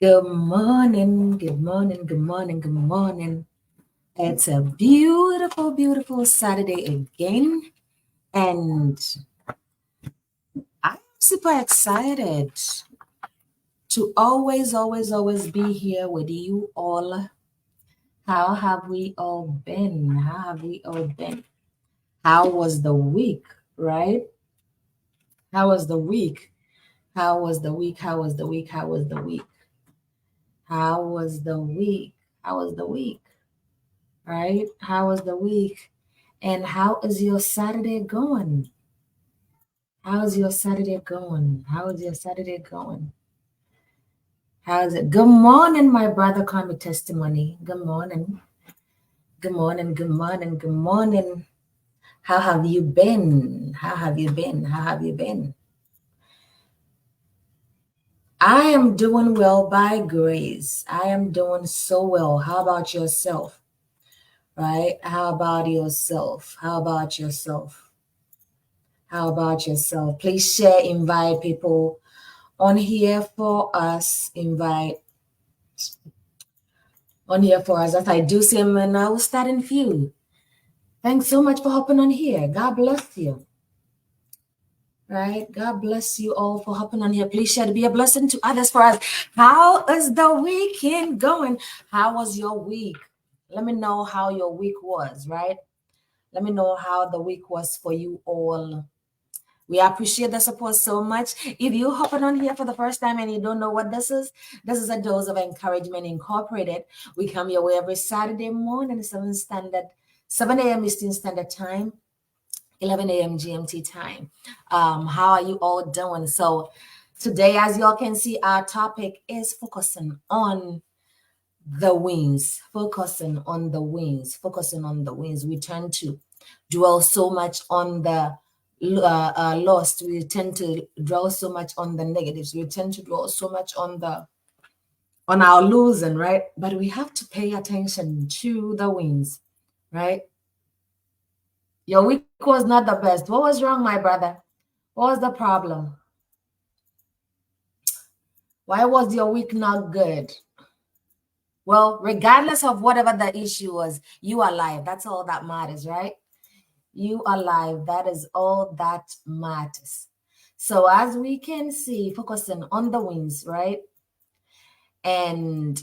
Good morning, good morning, good morning, good morning. It's a beautiful, beautiful Saturday again. And I'm super excited to always be here with you all. How have we all been? How have we all been? How was the week, right? How was the week? How was the week? How was the week? How was the week? How was the week? How was the week? Right? How was the week? And how is your Saturday going? How's your Saturday going? How is your Saturday going? How's it? Good morning, my brother. Call me testimony. Good morning. Good morning. Good morning. Good morning. How have you been? How have you been? How have you been? I am doing well by grace. I am doing so well. How about yourself? Right? How about yourself? How about yourself? How about yourself? Please share, invite people on here for us. Invite on here for us. As I do see him, and I will start in few. Thanks so much for hopping on here. God bless you. Right? God bless you all for hopping on here. Please share to be a blessing to others for us. How is the weekend going? How was your week? Let me know how your week was, right? Let me know how the week was for you all. We appreciate the support so much. If you're hopping on here for the first time and you don't know what this is a Dose of Encouragement Incorporated. We come your way every Saturday morning, 7 a.m. Eastern Standard Time, 11 a.m. GMT time. How are you all doing? So today, as y'all can see, our topic is focusing on the wings, focusing on the wings, focusing on the wings. We tend to dwell so much on the lost. We tend to dwell so much on the negatives. We tend to dwell so much on our losing, right? But we have to pay attention to the wins, right? Your week was not the best. What was wrong, my brother? What was the problem? Why was your week not good? Well, regardless of whatever the issue was, you are alive. That's all that matters, right? You are alive. That is all that matters. So as we can see, focusing on the wins, right? And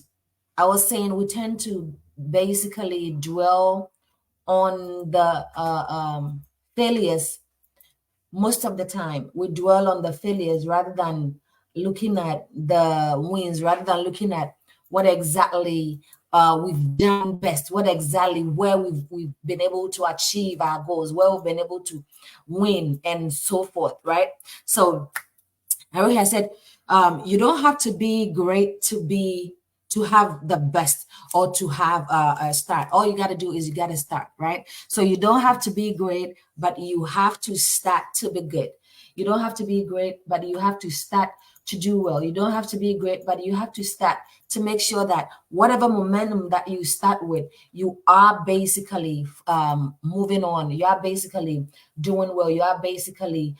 I was saying we tend to basically dwell on the failures most of the time. We dwell on the failures rather than looking at the wins, rather than looking at what exactly we've done best, what exactly where we've been able to achieve our goals, where we've been able to win, and so forth, right? So Harry has said, you don't have to be great to have the best or to have a start. All you got to do is you got to start, right? So you don't have to be great, but you have to start to be good. You don't have to be great, but you have to start to do well. You don't have to be great, but you have to start to make sure that whatever momentum that you start with, you are basically moving on. You are basically doing well. You are basically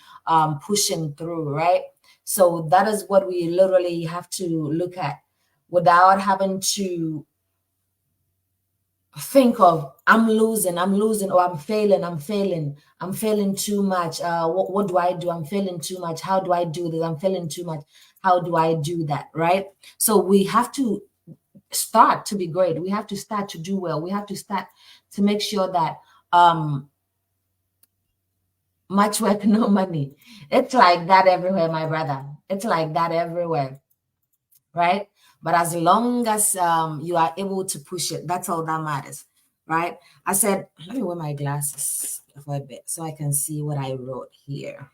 pushing through, right? So that is what we literally have to look at without having to think of I'm losing, or I'm failing too much. What do I do? I'm failing too much. How do I do this? I'm failing too much. How do I do that? Right? So we have to start to be great. We have to start to do well. We have to start to make sure that much work, no money. It's like that everywhere, my brother. It's like that everywhere, right? But as long as you are able to push it, that's all that matters, right? I said, let me wear my glasses for a bit so I can see what I wrote here.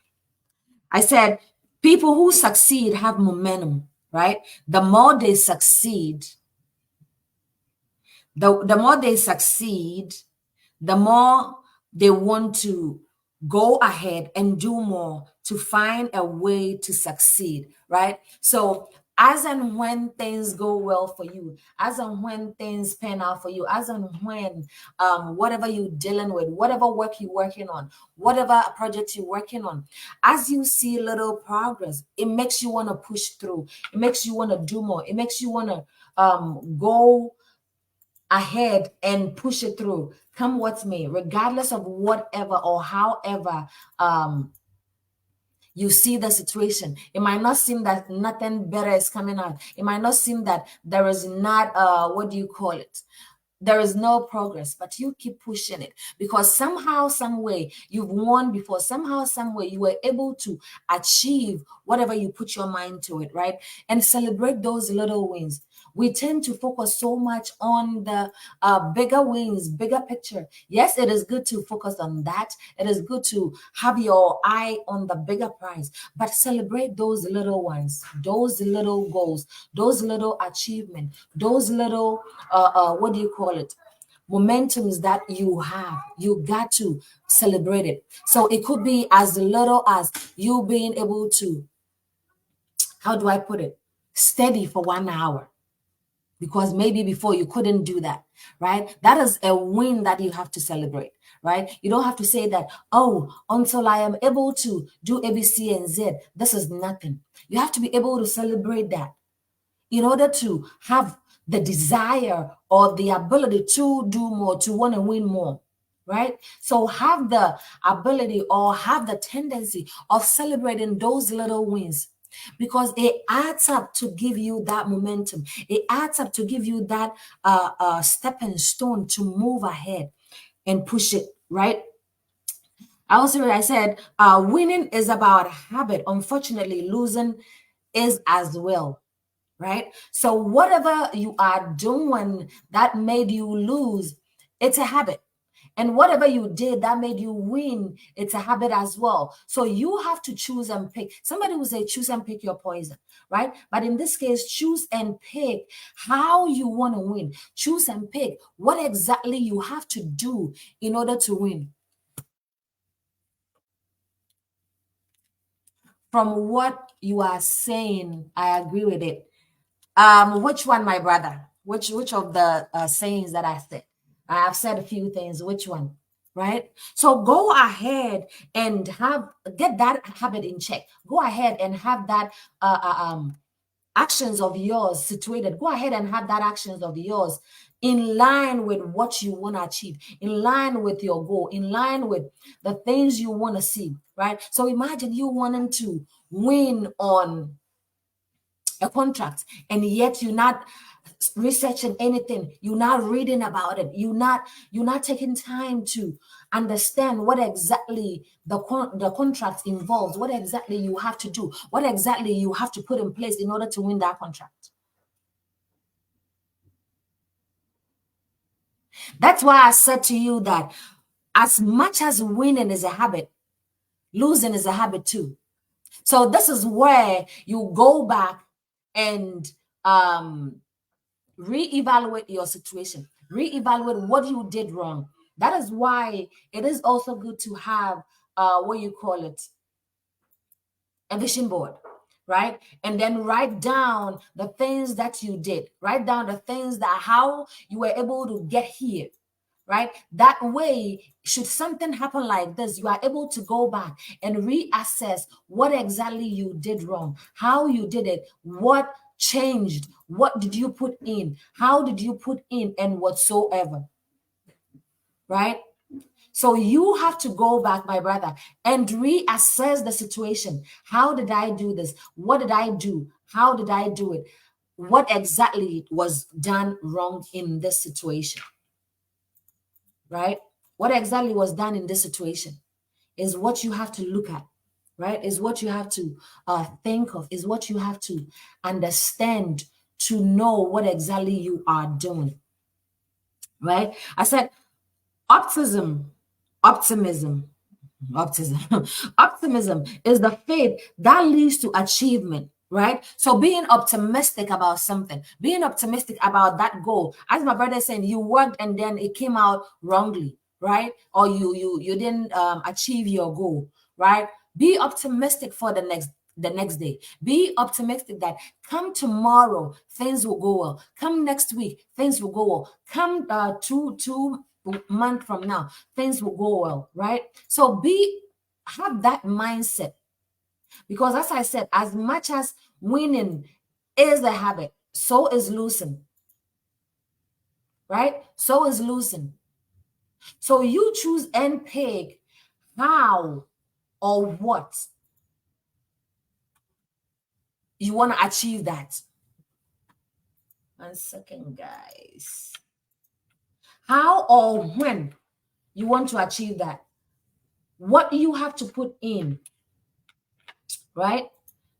I said, people who succeed have momentum, right? The more they succeed, the more they succeed, the more they want to go ahead and do more to find a way to succeed, right? So as and when things go well for you, as and when things pan out for you, as and when whatever you're dealing with, whatever work you're working on, whatever project you're working on, as you see little progress, it makes you want to push through. It makes you want to do more. It makes you want to go ahead and push it through. Come what may, regardless of whatever or however you see the situation. It might not seem that nothing better is coming out. It might not seem that there is not what do you call it? There is no progress, but you keep pushing it because somehow, some way you've won before. Somehow, some way you were able to achieve whatever you put your mind to it, right? And celebrate those little wins. We tend to focus so much on the bigger wins, bigger picture. Yes, it is good to focus on that. It is good to have your eye on the bigger prize, but celebrate those little ones, those little goals, those little achievements, those little, what do you call it? Momentums that you have. You got to celebrate it. So it could be as little as you being able to, how do I put it? Steady for 1 hour, because maybe before you couldn't do that, right? That is a win that you have to celebrate, right? You don't have to say that, oh, until I am able to do A, B, C, and Z, this is nothing. You have to be able to celebrate that in order to have the desire or the ability to do more, to want to win more, right? So have the ability or have the tendency of celebrating those little wins, because it adds up to give you that momentum. It adds up to give you that stepping stone to move ahead and push it, right? I said, winning is about habit. Unfortunately, losing is as well, right? So whatever you are doing that made you lose, it's a habit. And whatever you did that made you win, it's a habit as well. So you have to choose and pick. Somebody will say, choose and pick your poison, right? But in this case, choose and pick how you want to win. Choose and pick what exactly you have to do in order to win. From what you are saying, I agree with it. Which one, my brother? Which of the sayings that I said? I have said a few things. Which one? Right? So go ahead and get that habit in check. Go ahead and have that actions of yours situated. Go ahead and have that actions of yours in line with what you want to achieve, in line with your goal, in line with the things you want to see, right? So imagine you wanting to win on a contract, and yet you're not researching anything, you're not reading about it, you're not taking time to understand what exactly the contract involves, what exactly you have to do, what exactly you have to put in place in order to win that contract. That's why I said to you that as much as winning is a habit, losing is a habit too. So this is where you go back and reevaluate your situation, reevaluate what you did wrong. That is why it is also good to have what you call it, a vision board, right? And then write down the things that you did, write down the things that how you were able to get here, right? That way, should something happen like this, you are able to go back and reassess what exactly you did wrong, how you did it, what changed, what did you put in, how did you put in, and whatsoever, right? So you have to go back, my brother, and reassess the situation. How did I do this? What did I do? How did I do it? What exactly was done wrong in this situation? Right? What exactly was done in this situation is what you have to look at, right? Is what you have to think of, is what you have to understand to know what exactly you are doing, right? I said optimism, optimism, optimism is the faith that leads to achievement, right? So being optimistic about something, being optimistic about that goal, as my brother is saying, you worked and then it came out wrongly, right? Or you didn't achieve your goal, right? Be optimistic for the next the next day. Be optimistic that come tomorrow, things will go well. Come next week, things will go well. Come two months from now, things will go well, right? So have that mindset. Because as I said, as much as winning is a habit, so is losing, right? So is losing. So you choose and pick how or what you want to achieve that. 1 second, guys. How or when you want to achieve that. What you have to put in, right,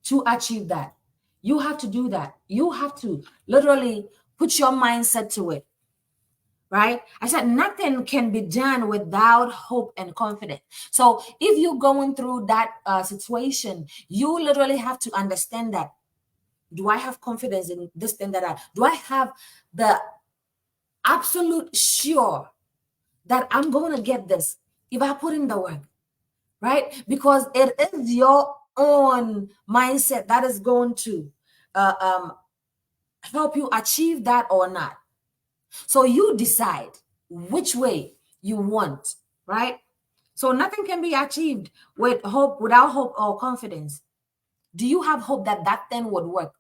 to achieve that. You have to do that. You have to literally put your mindset to it, right? I said nothing can be done without hope and confidence. So if you're going through that situation, you literally have to understand that. Do I have confidence in this thing do I have the absolute sure that I'm going to get this if I put in the work, right? Because it is your own mindset that is going to help you achieve that or not. So you decide which way you want, right? So nothing can be achieved without hope or confidence. Do you have hope that that thing would work?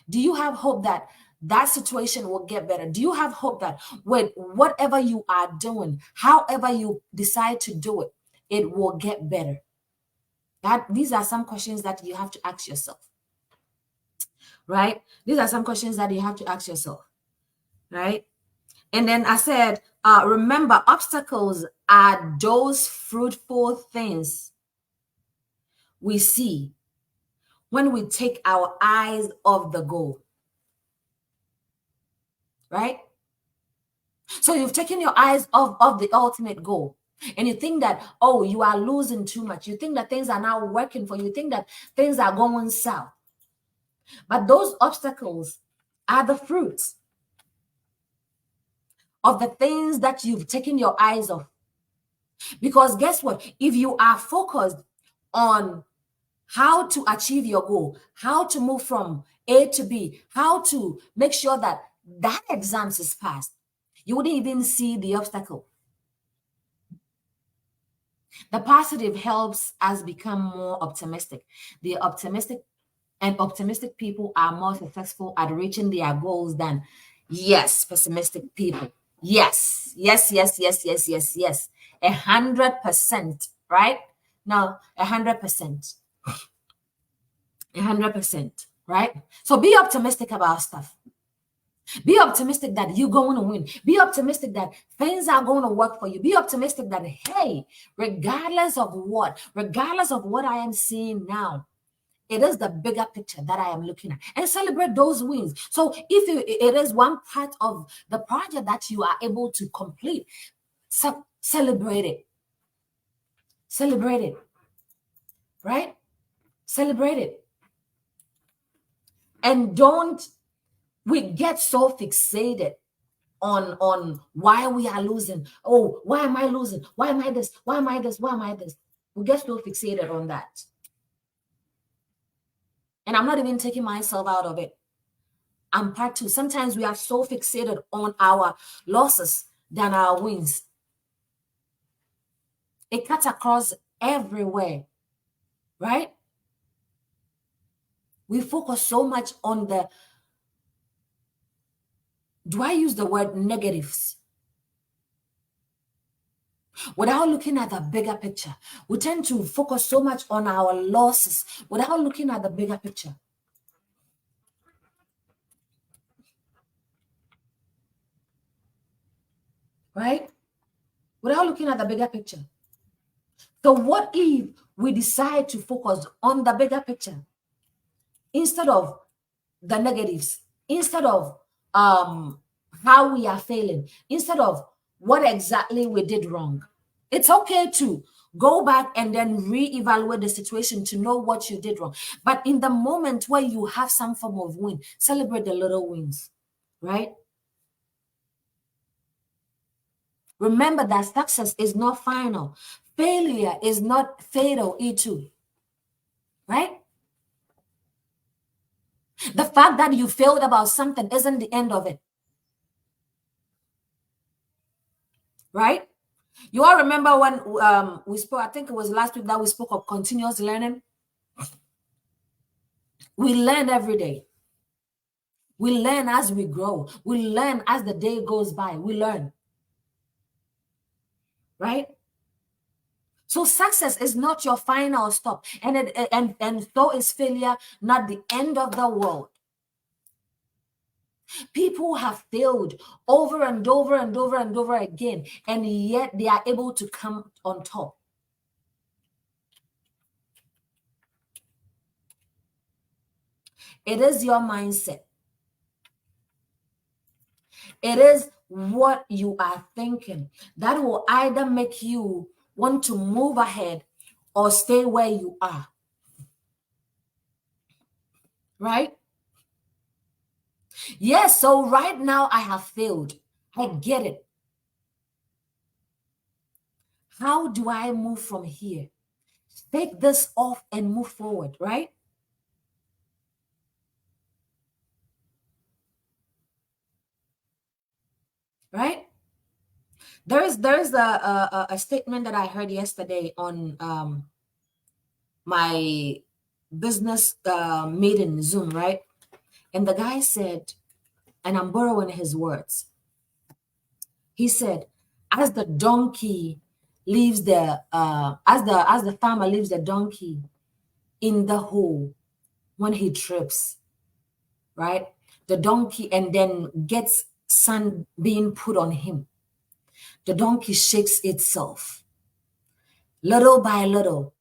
Do you have hope that that situation will get better? Do you have hope that with whatever you are doing, however you decide to do it, it will get better? These are some questions that you have to ask yourself, right? These are some questions that you have to ask yourself, right? And then I said, remember, obstacles are those fruitful things we see when we take our eyes off the goal, right? So you've taken your eyes off the ultimate goal. And you think that, oh, you are losing too much. You think that things are not working for you. You think that things are going south. But those obstacles are the fruits of the things that you've taken your eyes off. Because guess what? If you are focused on how to achieve your goal, how to move from A to B, how to make sure that that exam is passed, you wouldn't even see the obstacle. The positive helps us become more optimistic. The optimistic people are more successful at reaching their goals than, yes, pessimistic people. Yes, yes, yes, yes, yes, yes, yes. 100%, right? No, 100%. 100%, right? So be optimistic about stuff. Be optimistic that you're going to win. Be optimistic that things are going to work for you. Be optimistic that, hey, regardless of what I am seeing now, it is the bigger picture that I am looking at, and celebrate those wins. So if it is one part of the project that you are able to complete, celebrate it. Celebrate it, right? Celebrate it. And we get so fixated on why we are losing. Oh, why am I losing? Why am I this? Why am I this? Why am I this? We get so fixated on that. And I'm not even taking myself out of it. I'm part two. Sometimes we are so fixated on our losses than our wins. It cuts across everywhere, right? We focus so much on do I use the word negatives? Without looking at the bigger picture. We tend to focus so much on our losses without looking at the bigger picture. Right? Without looking at the bigger picture. So what if we decide to focus on the bigger picture instead of the negatives, instead of how we are failing, instead of what exactly we did wrong? It's okay to go back and then reevaluate the situation to know what you did wrong. But in the moment where you have some form of win, celebrate the little wins, right? Remember that success is not final. Failure is not fatal, too. Right? The fact that you failed about something isn't the end of it. Right? You all remember when we spoke, I think it was last week that we spoke of continuous learning. We learn every day. We learn as we grow. We learn as the day goes by. We learn. Right? So success is not your final stop. And so is failure not the end of the world. People have failed over and over and over and over again, and yet they are able to come on top. It is your mindset. It is what you are thinking that will either make you want to move ahead or stay where you are. Right? Yes, so right now I have failed. I get it. How do I move from here? Take this off and move forward, right? Right? There's a statement that I heard yesterday on my business meeting Zoom, right? And the guy said, and I'm borrowing his words. He said, as the donkey leaves the as the farmer leaves the donkey in the hole when he trips, right? The donkey and then gets sand being put on him. The donkey shakes itself little by little,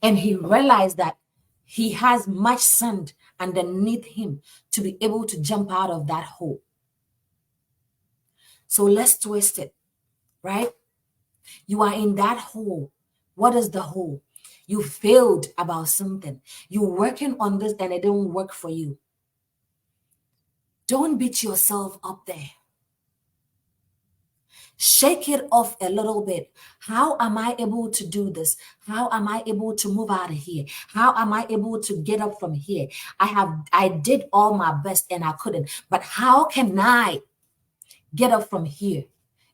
and he realized that he has much sand underneath him to be able to jump out of that hole. So let's twist it, right? You are in that hole. What is the hole? You failed about something. You're working on this and it didn't work for you. Don't beat yourself up there. Shake it off a little bit. How am I able to do this? How am I able to move out of here? How am I able to get up from here? I did all my best and I couldn't. But how can I get up from here?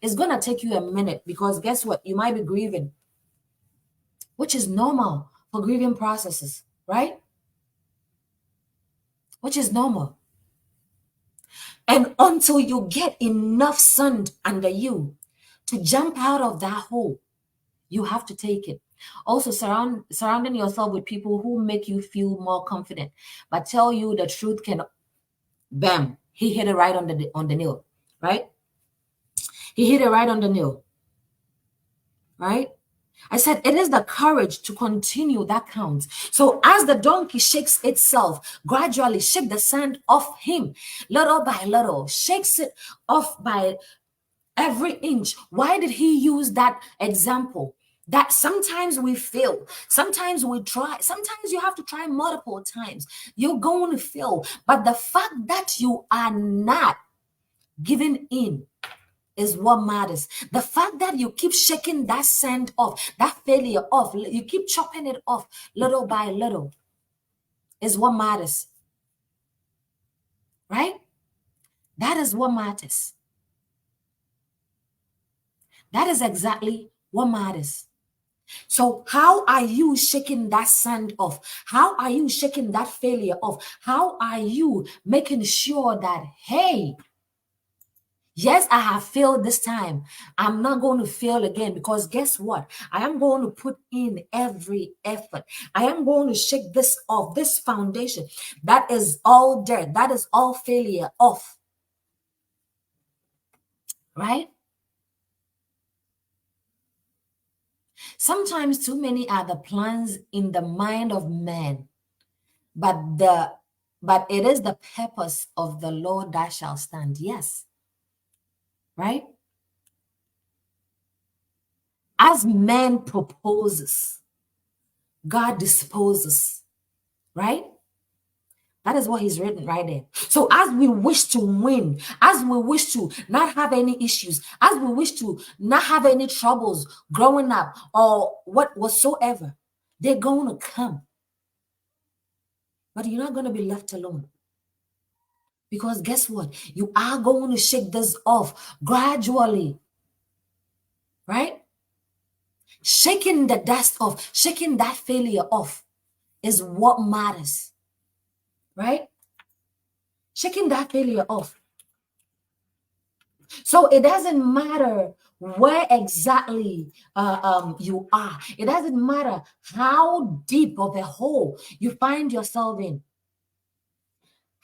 It's going to take you a minute because guess what? You might be grieving, which is normal for grieving processes, right? Which is normal. And until you get enough sand under you to jump out of that hole, you have to take it. Also, surrounding yourself with people who make you feel more confident, but tell you the truth can, bam, he hit it right on the nail, right? He hit it right on the nail, right? I said, it is the courage to continue that counts. So as the donkey shakes itself, gradually shake the sand off him, little by little, shakes it off by every inch. Why did he use that example? That sometimes we fail, sometimes we try, sometimes you have to try multiple times. You're going to fail. But the fact that you are not giving in is what matters. The fact that you keep shaking that sand off, that failure off, you keep chopping it off little by little is what matters. Right? That is what matters. That is exactly what matters. So how are you shaking that sand off? How are you shaking that failure off? How are you making sure that, hey, yes, I have failed this time. I'm not going to fail again because guess what? I am going to put in every effort. I am going to shake this off, this foundation. That is all dirt. That is all failure off. Right? Sometimes too many are the plans in the mind of man, but it is the purpose of the Lord that shall stand. Yes. Right? As man proposes, God disposes. Right? That is what he's written right there. So as we wish to win, as we wish to not have any issues, as we wish to not have any troubles growing up or whatsoever, they're going to come. But you're not going to be left alone. Because guess what? You are going to shake this off gradually, right? Shaking the dust off, shaking that failure off is what matters, right? Shaking that failure off. So it doesn't matter where exactly you are. It doesn't matter how deep of a hole you find yourself in.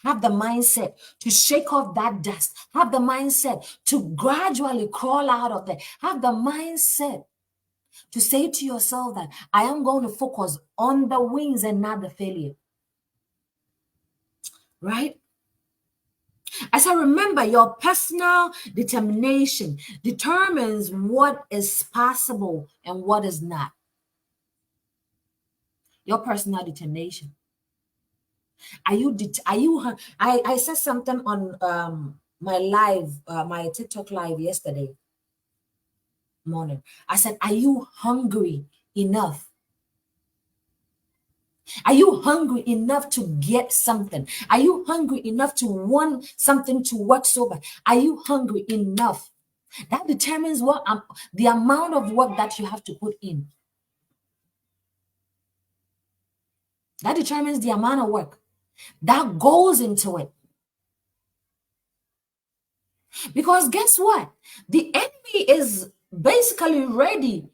Have the mindset to shake off that dust. Have the mindset to gradually crawl out of there. Have the mindset to say to yourself that I am going to focus on the wins and not the failure. Right? As I remember, your personal determination determines what is possible and what is not. Your personal determination. I said something on my live, my TikTok live yesterday morning. I said, are you hungry enough? Are you hungry enough to get something? Are you hungry enough to want something to work so bad? Are you hungry enough? That determines what the amount of work that you have to put in. That determines the amount of work that goes into it. Because guess what? The enemy is basically ready,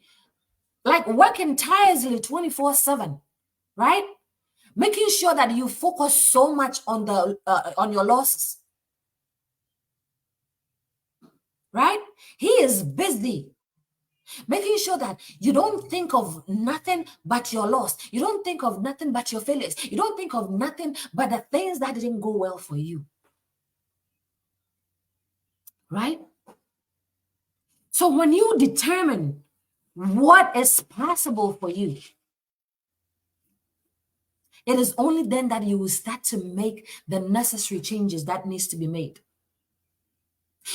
like working tirelessly 24/7, right? Making sure that you focus so much on on your losses, right? He is busy making sure that you don't think of nothing but your loss. You don't think of nothing but your failures. You don't think of nothing but the things that didn't go well for you, right? So when you determine what is possible for you, it is only then that you will start to make the necessary changes that needs to be made.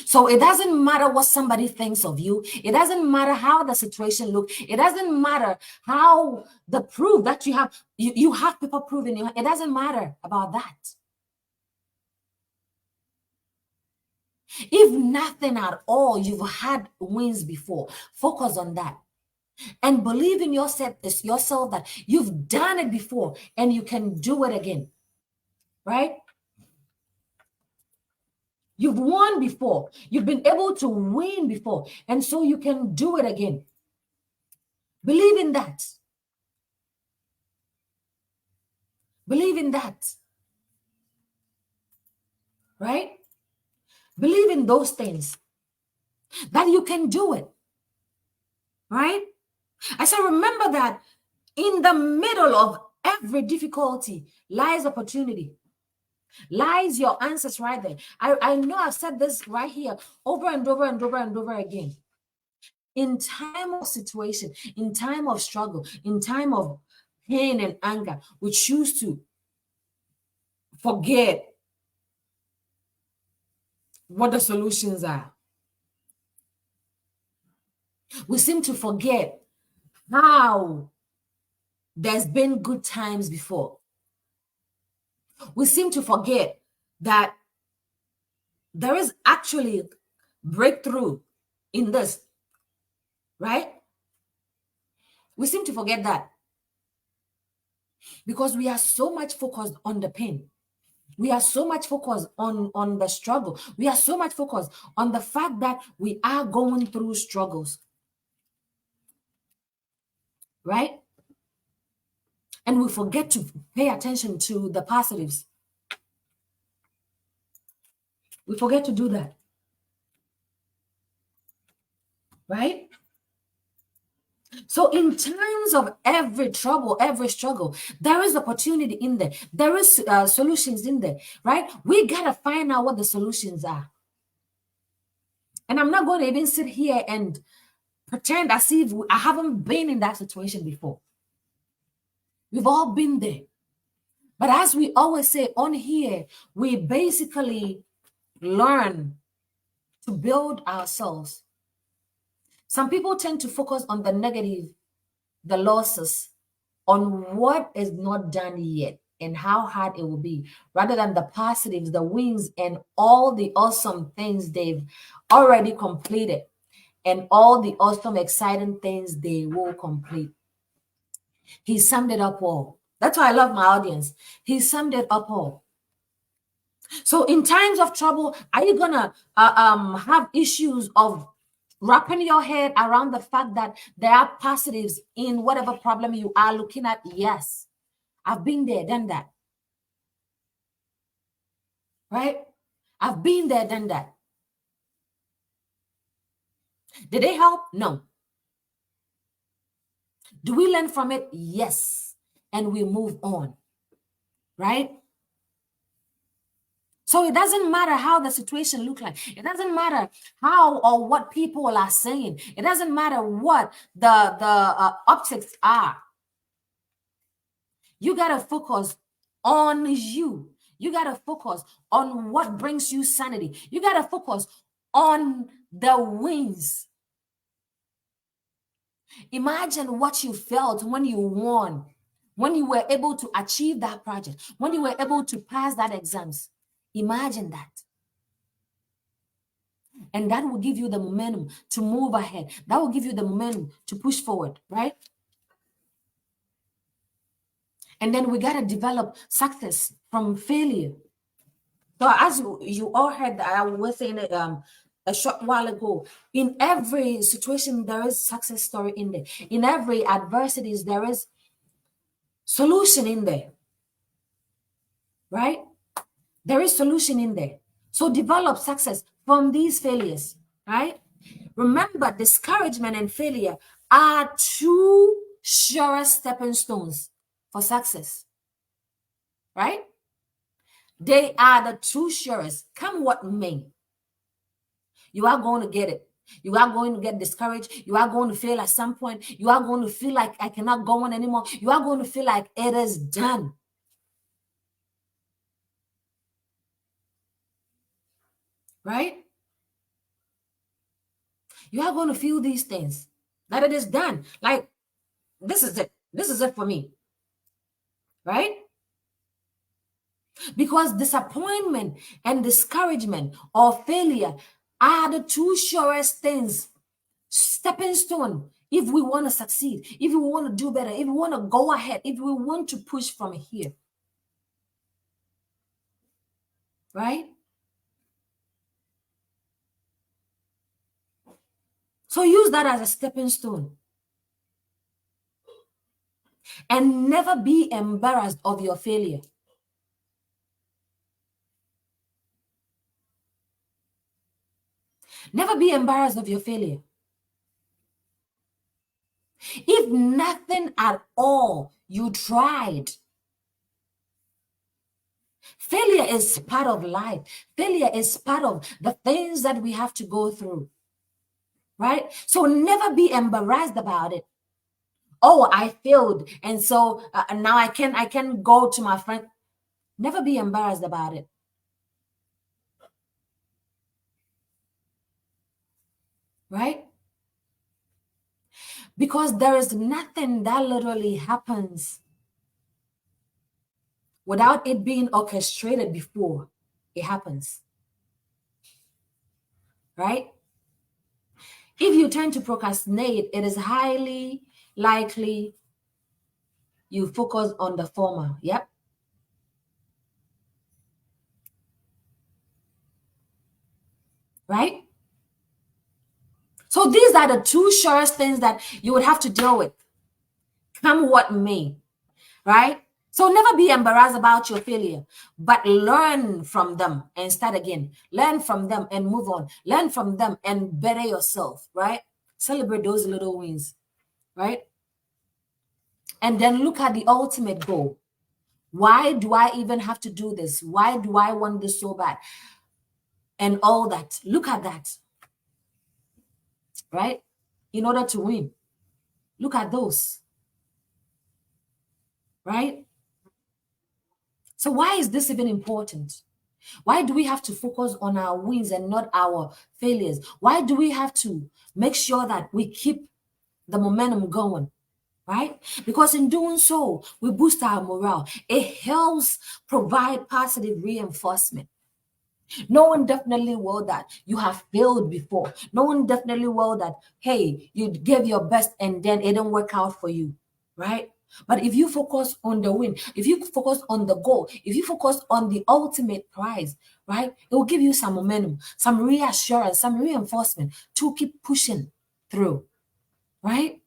So it doesn't matter what somebody thinks of you. It doesn't matter how the situation looks. It doesn't matter how the proof that you have, you have people proving you. It doesn't matter about that. If nothing at all, you've had wins before. Focus on that. And believe in yourself that you've done it before and you can do it again. Right? You've won before. You've been able to win before. And so you can do it again. Believe in that. Believe in that. Right? Believe in those things. That you can do it. Right? I say remember that in the middle of every difficulty lies opportunity. Lies your answers right there. I know I've said this right here over and over and over and over again. In time of situation, in time of struggle, in time of pain and anger, we choose to forget what the solutions are. We seem to forget how there's been good times before. We seem to forget that there is actually breakthrough in this, right? We seem to forget that because we are so much focused on the pain. We are so much focused on the struggle. We are so much focused on the fact that we are going through struggles, right? And we forget to pay attention to the positives. We forget to do that, right? So in times of every trouble, every struggle, there is opportunity in there. There is solutions in there, right? We got to find out what the solutions are. And I'm not going to even sit here and pretend as if I haven't been in that situation before. We've all been there. But as we always say on here, we basically learn to build ourselves. Some people tend to focus on the negative, the losses, on what is not done yet. and how hard it will be, rather than the positives, the wins, and all the awesome things they've already completed, and all the awesome, exciting things they will complete. He summed it up all. That's why I love my audience. He summed it up all. So in times of trouble, are you gonna have issues of wrapping your head around the fact that there are positives in whatever problem you are looking at? Yes, I've been there, done that. Right? I've been there, done that. Did they help? No. Do we learn from it? Yes. And we move on. Right? So it doesn't matter how the situation look like. It doesn't matter how or what people are saying. It doesn't matter what the optics are. You got to focus on you. You got to focus on what brings you sanity. You got to focus on the wins. Imagine what you felt when you won, when you were able to achieve that project, when you were able to pass that exams. Imagine that. And that will give you the momentum to move ahead. That will give you the momentum to push forward, right? And then we got to develop success from failure. So as you all heard, I was saying it a short while ago, in every situation, there is success story in there. In every adversities, there is solution in there, right? There is solution in there. So develop success from these failures, right? Remember, discouragement and failure are two surest stepping stones for success, right? They are the two surest. Come what may, you are going to get it. You are going to get discouraged. You are going to feel at some point. You are going to feel like I cannot go on anymore. You are going to feel like it is done. Right? You are going to feel these things, that it is done. Like, this is it. This is it for me. Right? Because disappointment and discouragement or failure are the two surest things, stepping stone, if we want to succeed, if we want to do better, if we want to go ahead, if we want to push from here. Right? So use that as a stepping stone. And never be embarrassed of your failure. Never be embarrassed of your failure. If nothing at all you tried, failure is part of life. Failure is part of the things that we have to go through. Right? So never be embarrassed about it. Oh, I failed, and so now I can go to my friend. Never be embarrassed about it. Right? Because there is nothing that literally happens without it being orchestrated before it happens. Right? If you tend to procrastinate, it is highly likely you focus on the former. Yep. Right? So these are the two surest things that you would have to deal with, come what may. Right? So never be embarrassed about your failure, but learn from them and start again. Learn from them and move on. Learn from them and better yourself, right? Celebrate those little wins, right? And then look at the ultimate goal. Why do I even have to do this? Why do I want this so bad? And all that. Look at that, right? In order to win, look at those, right? So why is this even important? Why do we have to focus on our wins and not our failures? Why do we have to make sure that we keep the momentum going? right? Because in doing so, we boost our morale. It helps provide positive reinforcement. Knowing definitely well that you have failed before. Knowing definitely well that, hey, you gave your best and then it didn't work out for you, right? But if you focus on the win, if you focus on the goal, if you focus on the ultimate prize, right, it will give you some momentum, some reassurance, some reinforcement to keep pushing through, right?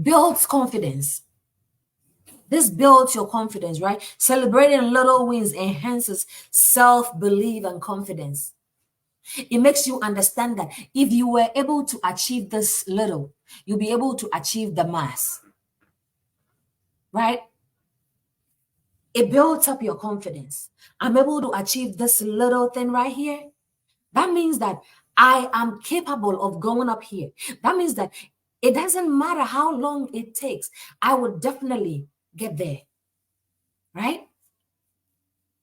Builds confidence. This builds your confidence, right? Celebrating little wins enhances self belief and confidence. It makes you understand that if you were able to achieve this little, you'll be able to achieve the mass, right? It builds up your confidence. I'm able to achieve this little thing right here. That means that I am capable of going up here. That means that it doesn't matter how long it takes, I would definitely get there, right?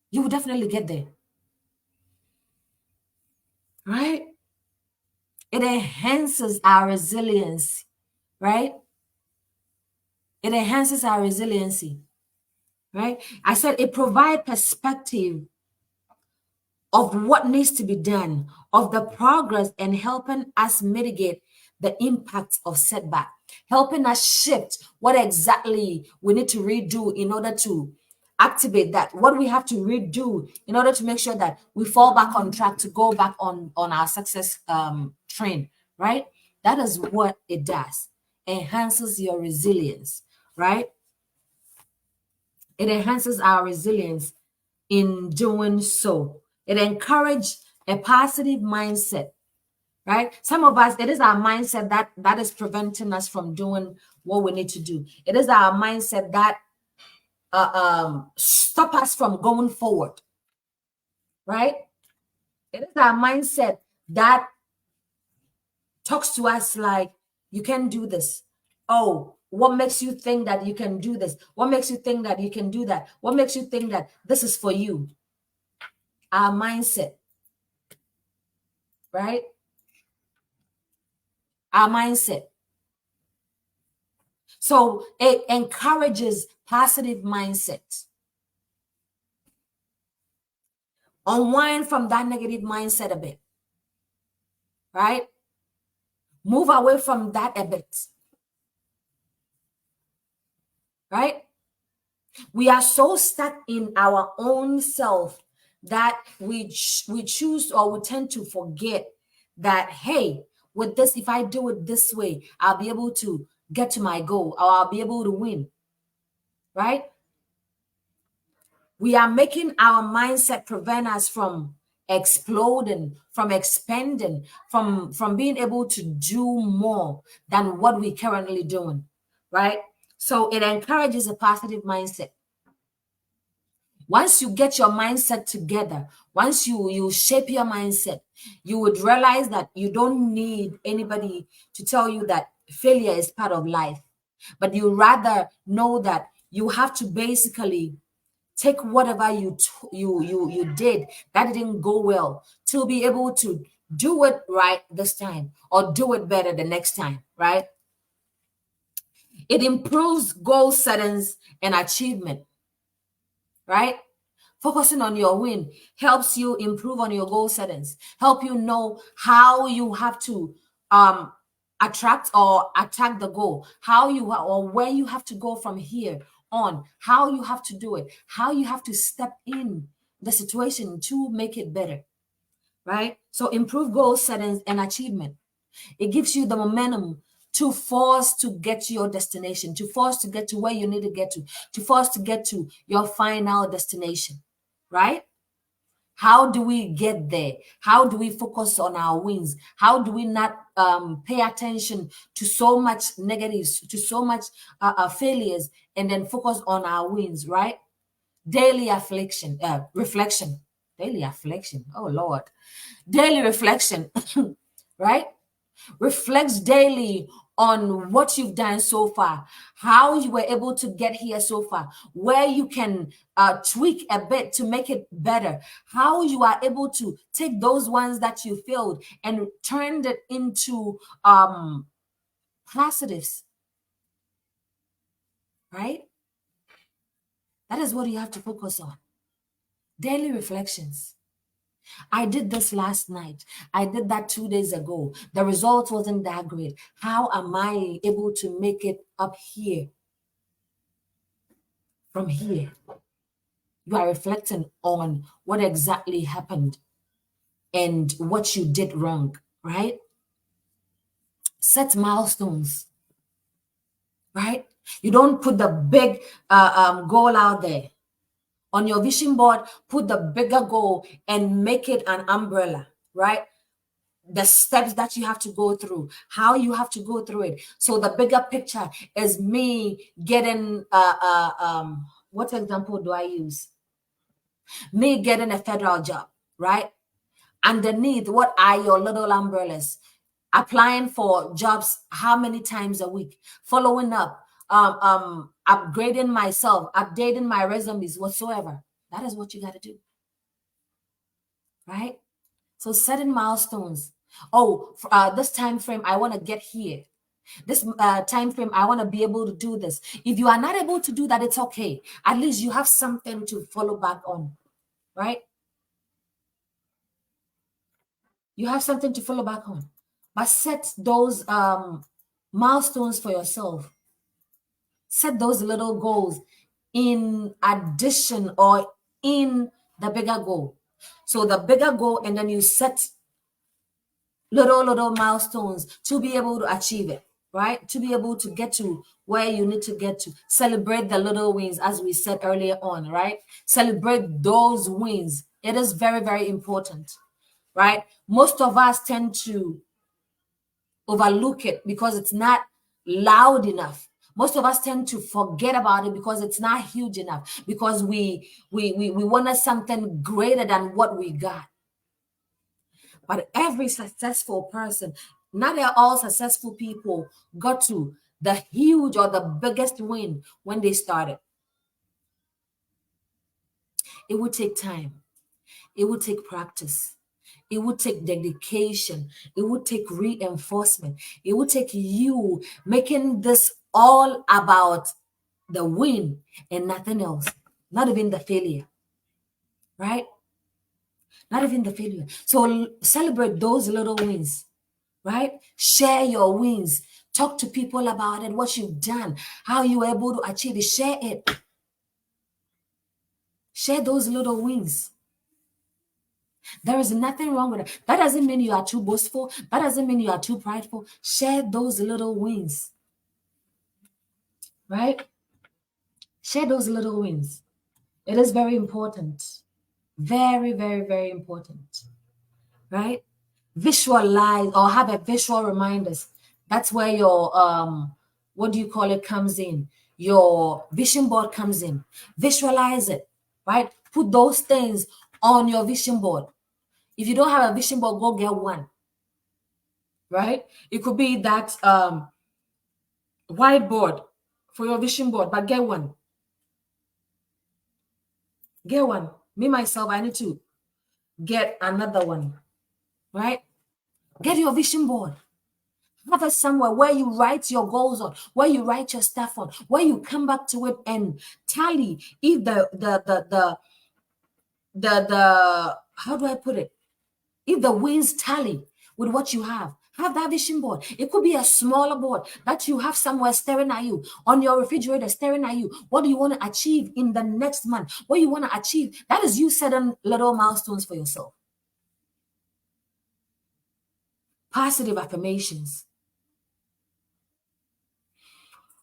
You will definitely get there, right? It enhances our resilience, right? It enhances our resiliency, right? I said it provides perspective of what needs to be done, of the progress, and helping us mitigate the impact of setback, helping us shift what exactly we need to redo in order to activate that, what we have to redo in order to make sure that we fall back on track to go back on our success train, right? That is what it does. Enhances your resilience, right? It enhances our resilience in doing so. It encourages a positive mindset, right? Some of us, it is our mindset that is preventing us from doing what we need to do. It is our mindset that stop us from going forward, right? It is our mindset that talks to us like, you can do this. Oh, what makes you think that you can do this? What makes you think that you can do that? What makes you think that this is for you? Our mindset, right? Our mindset. So it encourages positive mindset. Unwind from that negative mindset a bit, right? Move away from that a bit, right? We are so stuck in our own self that we choose or we tend to forget that, hey, with this, if I do it this way, I'll be able to get to my goal or I'll be able to win, right? We are making our mindset prevent us from exploding, from expanding, from being able to do more than what we currently doing, right? So it encourages a positive mindset. Once you get your mindset together, once you shape your mindset, you would realize that you don't need anybody to tell you that failure is part of life, but you rather know that you have to basically take whatever you did that didn't go well to be able to do it right this time or do it better the next time, right? It improves goal settings and achievement, right? Focusing on your win helps you improve on your goal settings, help you know how you have to um attract or attack the goal, how you or where you have to go from here on, how you have to do it, how you have to step in the situation to make it better, right? So improve goal settings and achievement. It gives you the momentum to force to get to your destination, to force to get to where you need to force to get to your final destination, right? How do we get there? How do we focus on our wins? How do we not pay attention to so much negatives, to so much failures, and then focus on our wins, right? Daily affliction, reflection, daily affliction. Oh Lord, daily reflection, right? Reflects daily on what you've done so far, how you were able to get here so far, where you can tweak a bit to make it better, how you are able to take those ones that you failed and turned it into positives, right? That is what you have to focus on. Daily reflections. I did this last night. I did that 2 days ago. The result wasn't that great. How am I able to make it up here? From here, you are reflecting on what exactly happened and what you did wrong, right? Set milestones, right? You don't put the big goal out there. On your vision board, put the bigger goal and make it an umbrella, right? The steps that you have to go through, how you have to go through it. So the bigger picture is me getting, what example do I use? Me getting a federal job, right? Underneath, what are your little umbrellas? Applying for jobs how many times a week? Following up, upgrading myself, updating my resumes, whatsoever. That is what you got to do, right? So setting milestones. Oh, this time frame, I want to get here. This time frame, I want to be able to do this. If you are not able to do that, it's okay. At least you have something to follow back on, right? You have something to follow back on. But set those milestones for yourself. Set those little goals in addition or in the bigger goal. So the bigger goal, and then you set little milestones to be able to achieve it, right? To be able to get to where you need to get to. Celebrate the little wins, as we said earlier on, right? Celebrate those wins. It is very, very important, right? Most of us tend to overlook it because it's not loud enough. Most of us tend to forget about it because it's not huge enough, because we wanted something greater than what we got. But every successful person, not all successful people got to the huge or the biggest win when they started. It would take time. It would take practice. It would take dedication. It would take reinforcement. It would take you making this all about the win and nothing else, not even the failure, right? Not even the failure. So celebrate those little wins, right? Share your wins. Talk to people about it, what you've done, how you were able to achieve it. Share it. Share those little wins. There is nothing wrong with it. That doesn't mean you are too boastful. That doesn't mean you are too prideful. Share those little wins, right? Share those little wins. It is very important. Very, very, very important, right? Visualize or have a visual reminders. That's where your what do you call it comes in. Your vision board comes in. Visualize it, right? Put those things on your vision board. If you don't have a vision board, go get one, right? It could be that whiteboard for your vision board, but get one. Get one. Me, myself, I need to get another one, right? Get your vision board. Have it somewhere where you write your goals on, where you write your stuff on, where you come back to it and tally if the how do I put it? If the wins tally with what you have that vision board. It could be a smaller board that you have somewhere staring at you, on your refrigerator staring at you. What do you want to achieve in the next month? What you want to achieve? That is you setting little milestones for yourself. Positive affirmations,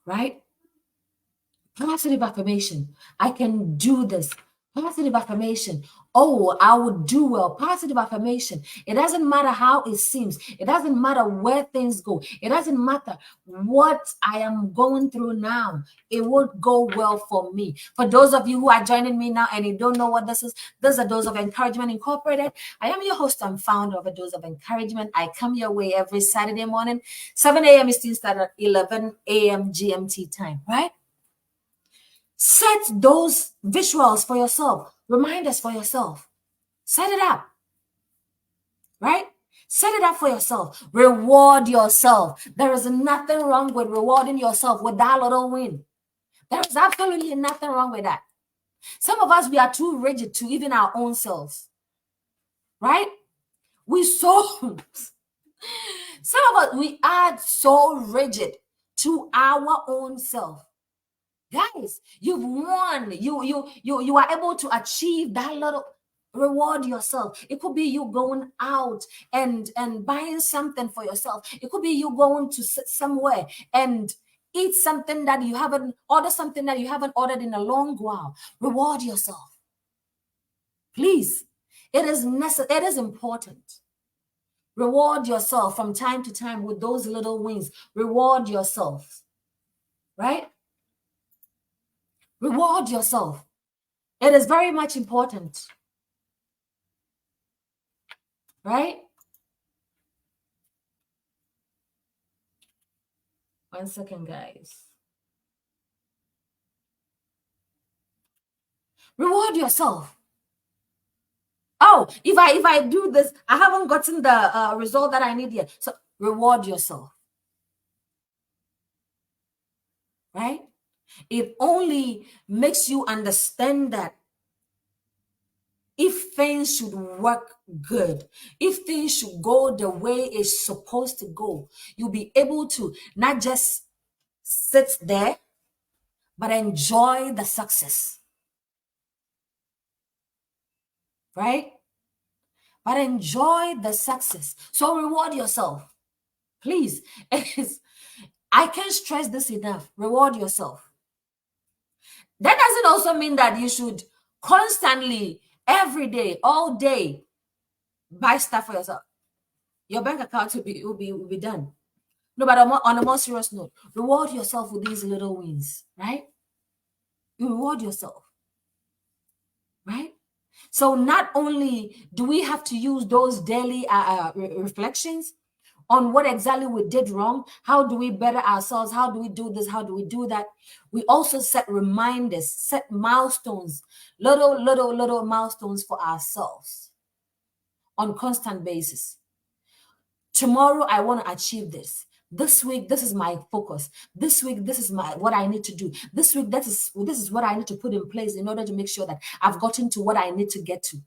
right? Positive affirmation. I can do this. Positive affirmation. Oh, I would do well. Positive affirmation. It doesn't matter how it seems. It doesn't matter where things go. It doesn't matter what I am going through now. It will go well for me. For those of you who are joining me now and you don't know what this is a Dose of Encouragement Incorporated. I am your host and founder of A Dose of Encouragement. I come your way every Saturday morning, 7 a.m. Eastern Standard, 11 a.m. GMT time, right? Set those visuals for yourself, reminders for yourself. Set it up, right? Set it up for yourself. Reward yourself. There is nothing wrong with rewarding yourself with that little win. There is absolutely nothing wrong with that. Some of us, we are too rigid to even our own selves, right? Some of us, we are so rigid to our own self. Guys, you've won. You are able to achieve that little. Reward yourself. It could be you going out and buying something for yourself. It could be you going to sit somewhere and eat something that you haven't ordered, something that you haven't ordered in a long while. Reward yourself, please. It is necessary. It is important. Reward yourself from time to time with those little wins. Reward yourself, right? Reward yourself. It is very much important, right? One second, guys. Reward yourself. Oh, if I do this, I haven't gotten the result that I need yet. So reward yourself, right? It only makes you understand that if things should work good, if things should go the way it's supposed to go, you'll be able to not just sit there, but enjoy the success, right? But enjoy the success. So reward yourself, please. I can't stress this enough. Reward yourself. That doesn't also mean that you should constantly, every day, all day, buy stuff for yourself. Your bank account will be done. No, but on a more serious note, reward yourself with these little wins, right? You reward yourself, right? So not only do we have to use those daily reflections on what exactly we did wrong, how do we better ourselves, how do we do this, how do we do that, we also set reminders, set milestones, little milestones for ourselves on constant basis. Tomorrow I want to achieve this. This week, this is my focus. This week, this is what I need to do. This week, this is what I need to put in place in order to make sure that I've gotten to what I need to get to.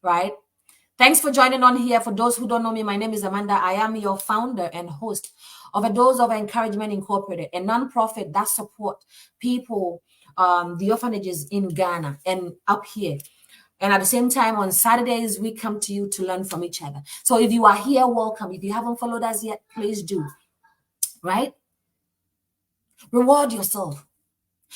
Right? Thanks for joining on here. For those who don't know me, my name is Amanda. I am your founder and host of A Dose of Encouragement Incorporated, a nonprofit that support people, the orphanages in Ghana and up here. And at the same time, on Saturdays, we come to you to learn from each other. So if you are here, welcome. If you haven't followed us yet, please do. Right? Reward yourself.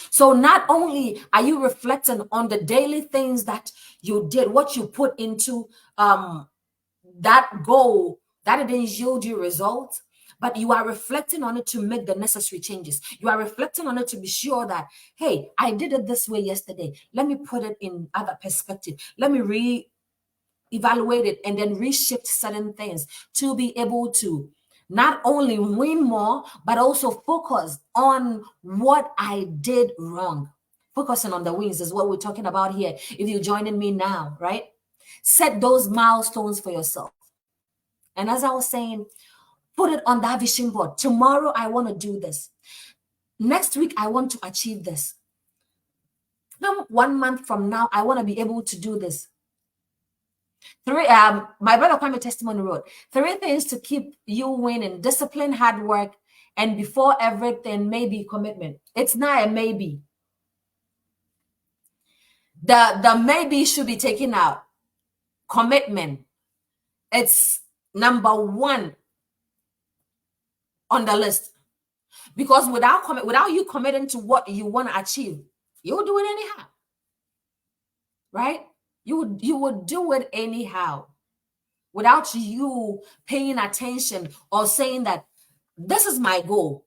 So not only are you reflecting on the daily things that you did, what you put into that goal, that it didn't yield you results, but you are reflecting on it to make the necessary changes. You are reflecting on it to be sure that, hey, I did it this way yesterday. Let me put it in other perspective. Let me re-evaluate it and then reshift certain things to be able to not only win more, but also focus on what I did wrong. Focusing on the wins is what we're talking about here. If you're joining me now, right? Set those milestones for yourself. And as I was saying, put it on that vision board. Tomorrow, I want to do this. Next week, I want to achieve this. Then 1 month from now, I want to be able to do this. My brother Kwame Testimony wrote 3 things to keep you winning: discipline, hard work, and before everything, maybe commitment. It's not a maybe. The maybe should be taken out. Commitment. It's number 1 on the list. Because without you committing to what you want to achieve, you'll do it anyhow. Right? You would do it anyhow without you paying attention or saying that this is my goal.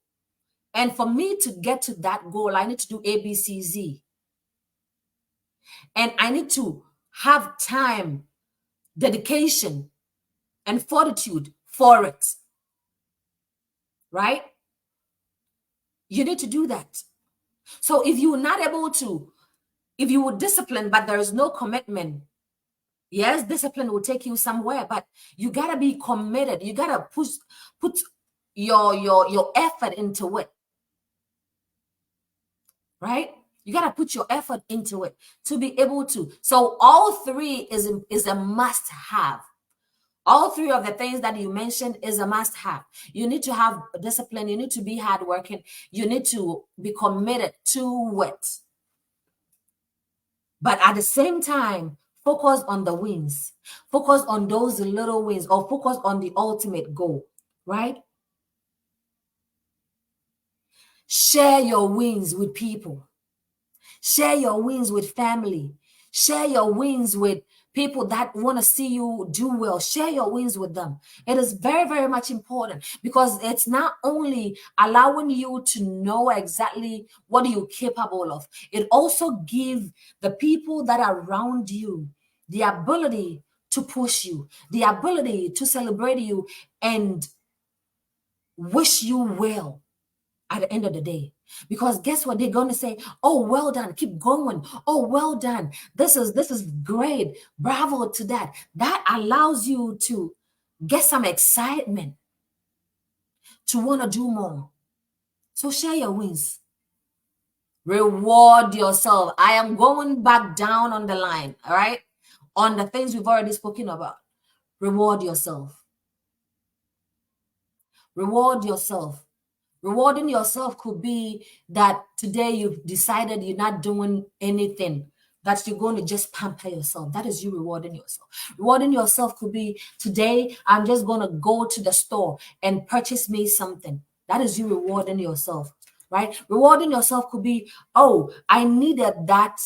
And for me to get to that goal, I need to do A, B, C, Z. And I need to have time, dedication, and fortitude for it. Right? You need to do that. So if you're not able to, if you would discipline, but there is no commitment, Yes, discipline will take you somewhere, but you gotta be committed. You gotta put your effort into it, right? You gotta put your effort into it to be able to. So all three is a must have. All three of the things that you mentioned is a must have. You need to have discipline. You need to be hardworking. You need to be committed to it. But at the same time, focus on the wins. Focus on those little wins, or focus on the ultimate goal, right? Share your wins with people. Share your wins with family. Share your wins with people that want to see you do well. Share your wins with them. It is very, very much important, because it's not only allowing you to know exactly what you're capable of, it also gives the people that are around you the ability to push you, the ability to celebrate you and wish you well at the end of the day. Because guess what? They're going to say, oh, well done, keep going. Oh, well done. This is great. Bravo to that. That allows you to get some excitement to want to do more. So share your wins. Reward yourself. I am going back down on the line, all right? On the things we've already spoken about. Reward yourself. Reward yourself. Rewarding yourself could be that today you've decided you're not doing anything, that you're going to just pamper yourself. That is you rewarding yourself. Rewarding yourself could be today, I'm just going to go to the store and purchase me something. That is you rewarding yourself, right? Rewarding yourself could be, oh, I needed that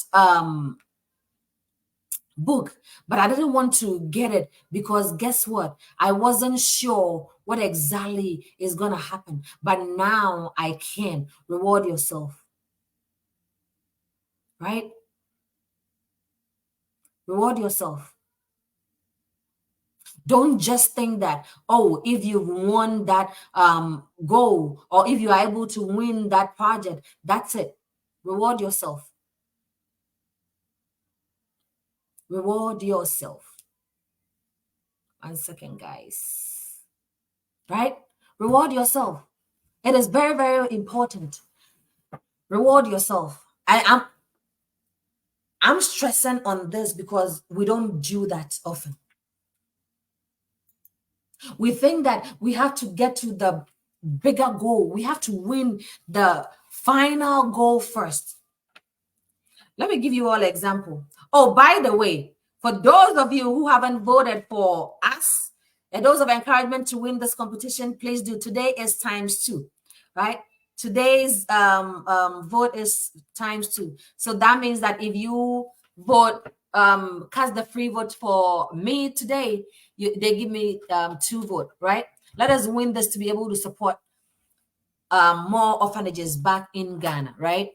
book, but I didn't want to get it because guess what? I wasn't sure what exactly is going to happen, but now I can. Reward yourself, right? Reward yourself. Don't just think that, oh, if you've won that goal, or if you are able to win that project, that's it. Reward yourself. Reward yourself. 1 second, guys. Right? Reward yourself. It is very, very important. Reward yourself. I'm stressing on this because we don't do that often. We think that we have to get to the bigger goal. We have to win the final goal first. Let me give you all an example. Oh, by the way, for those of you who haven't voted for us and those of encouragement to win this competition, please do. Today is ×2, right? Today's vote is ×2. So that means that if you vote, cast the free vote for me today, they give me 2 votes, right? Let us win this to be able to support more orphanages back in Ghana, right?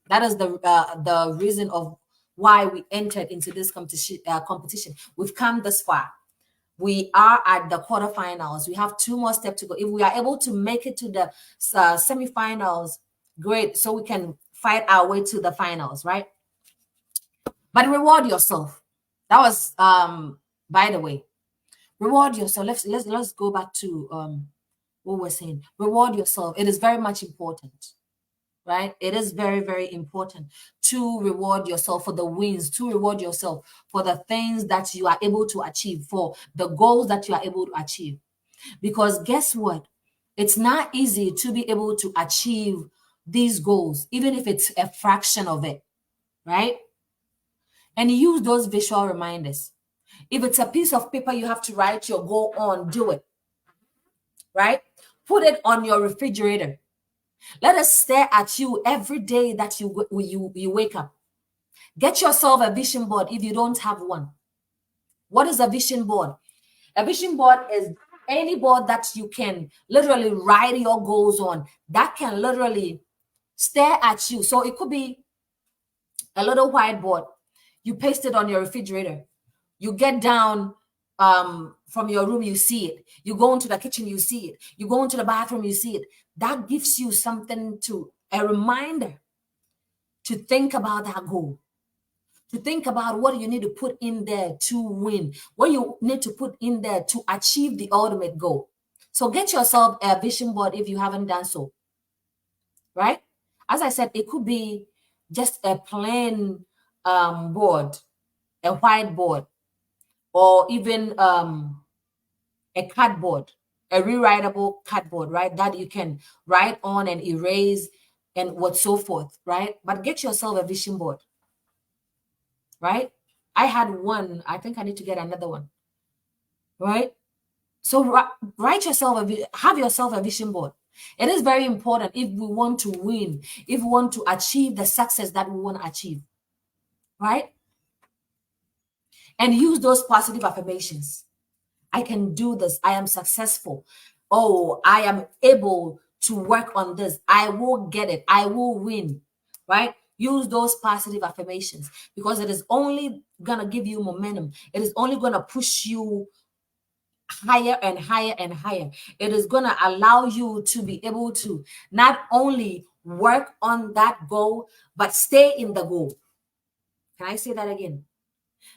That is the reason of why we entered into this competition. We've come this far. We are at the quarterfinals. We have 2 more steps to go. If we are able to make it to the semifinals, great. So we can fight our way to the finals, right? But reward yourself. That was by the way, reward yourself. Let's go back to what we're saying. Reward yourself. It is very much important. Right? It is very, very important to reward yourself for the wins, to reward yourself for the things that you are able to achieve, for the goals that you are able to achieve. Because guess what? It's not easy to be able to achieve these goals, even if it's a fraction of it, right? And use those visual reminders. If it's a piece of paper you have to write your goal on, do it, right? Put it on your refrigerator. Let us stare at you every day that you wake up. Get yourself a vision board if you don't have one. What is a vision board? A vision board is any board that you can literally write your goals on, that can literally stare at you. So it could be a little whiteboard. You paste it on your refrigerator. You get down from your room, you see it. You go into the kitchen, you see it. You go into the bathroom, you see it. That gives you something, a reminder to think about that goal. to think about what you need to put in there to win, what you need to put in there to achieve the ultimate goal. So get yourself a vision board if you haven't done so, right? As I said, it could be just a plain board, a whiteboard, or even a cardboard, a rewritable cardboard, right? That you can write on and erase and what so forth, right? But get yourself a vision board, right? I had one. I think I need to get another one, right? So write yourself have yourself a vision board. It is very important if we want to win, if we want to achieve the success that we want to achieve, right? And use those positive affirmations. I can do this. I am successful. Oh, I am able to work on this. I will get it. I will win, right? Use those positive affirmations because it is only going to give you momentum. It is only going to push you higher and higher and higher. It is going to allow you to be able to not only work on that goal, but stay in the goal. Can I say that again?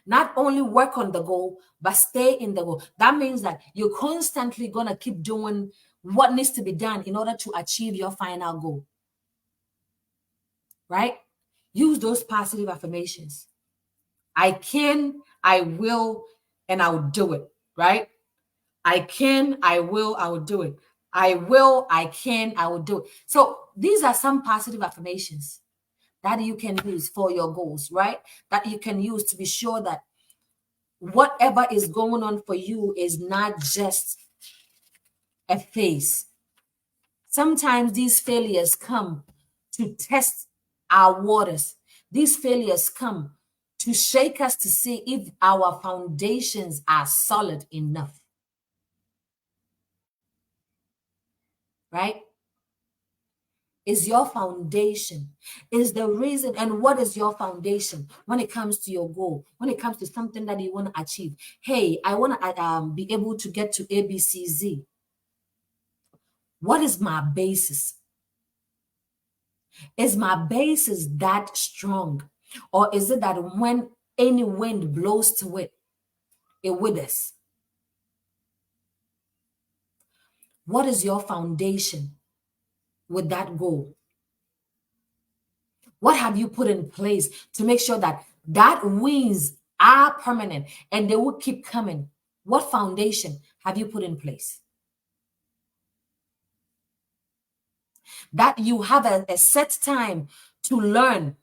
Not only work on the goal, but stay in the goal. That means that you're constantly going to keep doing what needs to be done in order to achieve your final goal. Right? Use those positive affirmations. I can, I will, and I will do it. Right? I can, I will, I will do it. I will, I can, I will do it. So these are some positive affirmations that you can use for your goals, right? That you can use to be sure that whatever is going on for you is not just a phase. Sometimes these failures come to test our waters. These failures come to shake us to see if our foundations are solid enough. Right? Is your foundation, is the reason. And what is your foundation when it comes to your goal, when it comes to something that you want to achieve? Hey, I want to be able to get to ABCZ. What is my basis? Is my basis that strong? Or is it that when any wind blows to it, it withers? What is your foundation with that goal? What have you put in place to make sure that wins are permanent and they will keep coming? What foundation have you put in place? That you have a set time to learn,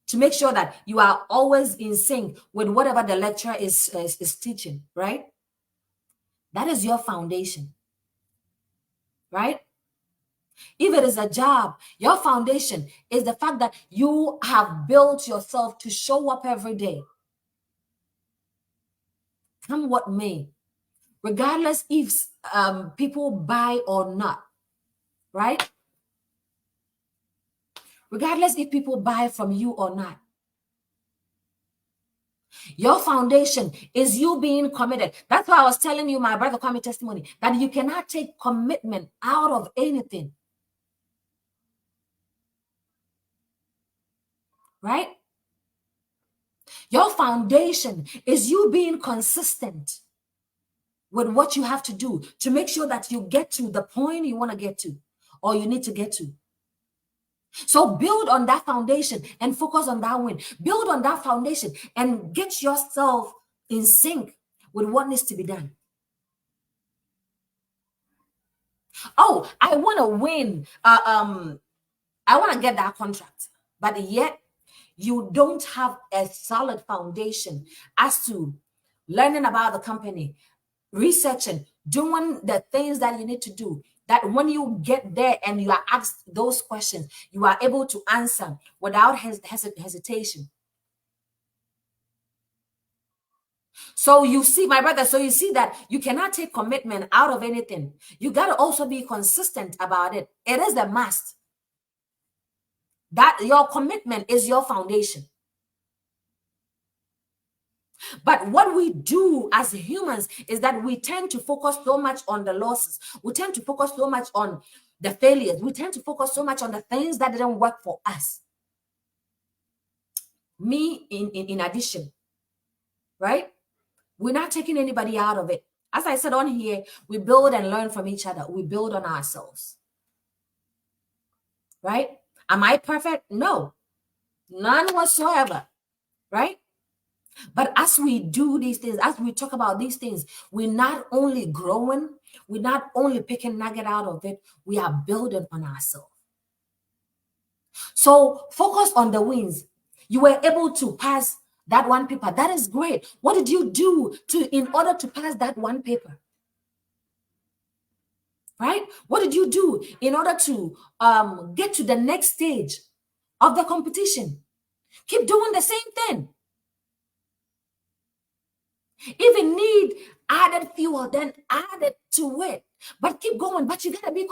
to make sure that you are always in sync with whatever the lecturer is teaching, right? That is your foundation, right? If it is a job, your foundation is the fact that you have built yourself to show up every day. Come what may, regardless if people buy or not, right? Regardless if people buy from you or not. Your foundation is you being committed. That's why I was telling you, my brother Kwame testimony, that you cannot take commitment out of anything. Right? Your foundation is you being consistent with what you have to do to make sure that you get to the point you want to get to or you need to get to. So build on that foundation and focus on that win. Build on that foundation and get yourself in sync with what needs to be done. Oh, I want to win. I want to get that contract, but yet you don't have a solid foundation as to learning about the company, researching, doing the things that you need to do, that when you get there and you are asked those questions, you are able to answer without hesitation. So you see, my brother, so you see that you cannot take commitment out of anything. You got to also be consistent about it. It is a must. That your commitment is your foundation. But what we do as humans is that we tend to focus so much on the losses. We tend to focus so much on the failures. We tend to focus so much on the things that didn't work for us. me in addition, right? We're not taking anybody out of it. As I said on here, we build and learn from each other. We build on ourselves, right? Am I perfect? No, none whatsoever, right? But as we do these things, as we talk about these things, we're not only growing, we're not only picking nugget out of it, we are building on ourselves. So focus on the wins. You were able to pass that one paper. That is great. What did you do in order to pass that one paper? Right? What did you do in order to get to the next stage of the competition? Keep doing the same thing. If you need added fuel, then add it to it. But keep going. But you gotta be